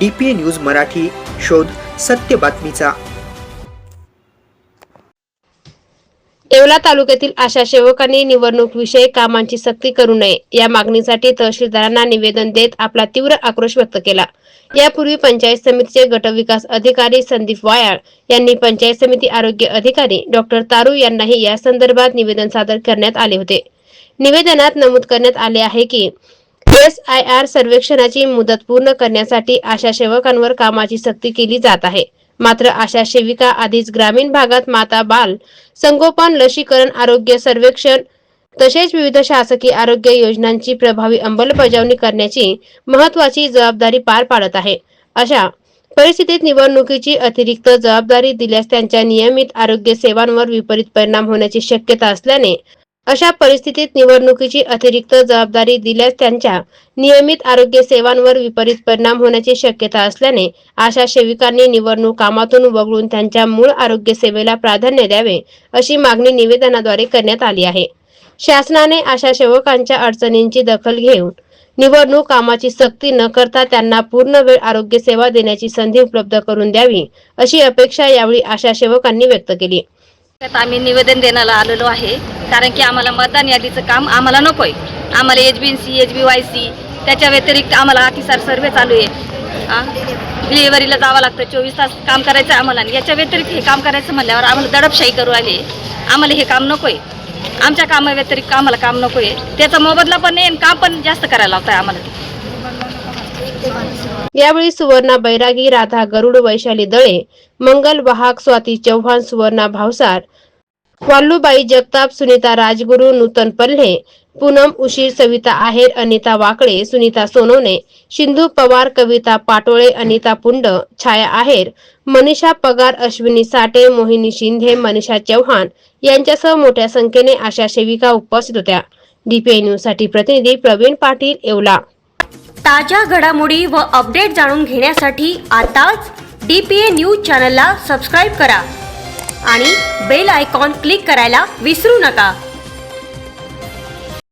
DPA news Marathi, शोध सत्य बातमीचा। येवला तालुक्यातील आशा सेवकांनी निवडणूक विषयी कामांची सक्ती करू नये या मागणीसाठी तहसीलदारांना निवेदन देत आपला तीव्र आक्रोश व्यक्त केला। यापूर्वी पंचायत समितीचे गटविकास अधिकारी संदीप वायाळ यांनी पंचायत समिती आरोग्य अधिकारी डॉक्टर तारू यांनाही या संदर्भात निवेदन सादर करण्यात आले होते। निवेदनात नमूद करण्यात आले आहे की SIR सर्वेक्षणाची मुदत पूर्ण करण्यासाठी आशा सेवकांवर कामाची सक्ती केली जात आहे। मात्र आशा सेविका आधीच ग्रामीण भागात माता बाल संगोपन, लसीकरण, आरोग्य सर्वेक्षण तसेच विविध शासकीय आरोग्य योजनांची प्रभावी अंमलबजावणी करण्याची महत्त्वाची जबाबदारी पार पाडत आहे। अशा परिस्थितीत निवडणुकीची अतिरिक्त जबाबदारी दिल्यास त्यांच्या नियमित आरोग्य सेवांवर विपरीत परिणाम होण्याची शक्यता असल्याने आशा सेविकांनी निवडणूक कामातून वगळून त्यांच्या मूळ आरोग्य सेवेला प्राधान्य द्यावे अशी मागणी निवेदनाद्वारे करण्यात आली आहे। शासनाने आशा सेवकांच्या अडचणींची दखल घेऊन निवडणूक कामाची सक्ती न करता त्यांना पूर्ण वेळ आरोग्य सेवा देण्याची संधी उपलब्ध करून द्यावी अशी अपेक्षा यावेळी आशा सेवकांनी व्यक्त केली। आम्ही निवेदन देण्याला आलेलो आहे, कारण की आम्हाला मतदान यादीचं काम आम्हाला नकोय। आम्हाला HBNC, HBYC त्याच्या व्यतिरिक्त आम्हाला अतिसार सर्वे चालू आहे। डिलिव्हरीला जावं लागतं, 24 तास काम करायचं आम्हाला। याच्या व्यतिरिक्त हे काम करायचं म्हणल्यावर आम्हाला दडपशाही करू आले। आम्हाला हे काम नकोय, आमच्या कामा व्यतिरिक्त आम्हाला काम नकोय। त्याचा मोबदला पण नाही आणि काम पण जास्त करायला लावताय आम्हाला। यावेळी सुवर्णा बैरागी, राधा गरुड, वैशाली दळे, मंगल वाहक, स्वाती चव्हाण, सुवर्णा भावसार, वाल्लूबाई जगताप, सुनीता राजगुरू, नूतन पल्हे, पूनम उशीर, सविता आहेर, अनिता वाकळे, सुनीता सोनवणे, सिंधू पवार, कविता पाटोळे, अनिता पुंड, छाया आहेर, मनीषा पगार, अश्विनी साठे, मोहिनी शिंदे, मनीषा चव्हाण यांच्यासह मोठ्या संख्येने आशा सेविका उपस्थित होत्या। DPA न्यूज साठी प्रतिनिधी प्रवीण पाटील, येवला। ताज्या घडामोडी व अपडेट जाणून घेण्यासाठी आताच DPA न्यूज चॅनलला सबस्क्राइब करा आणि बेल आयकॉन क्लिक करायला विसरू नका।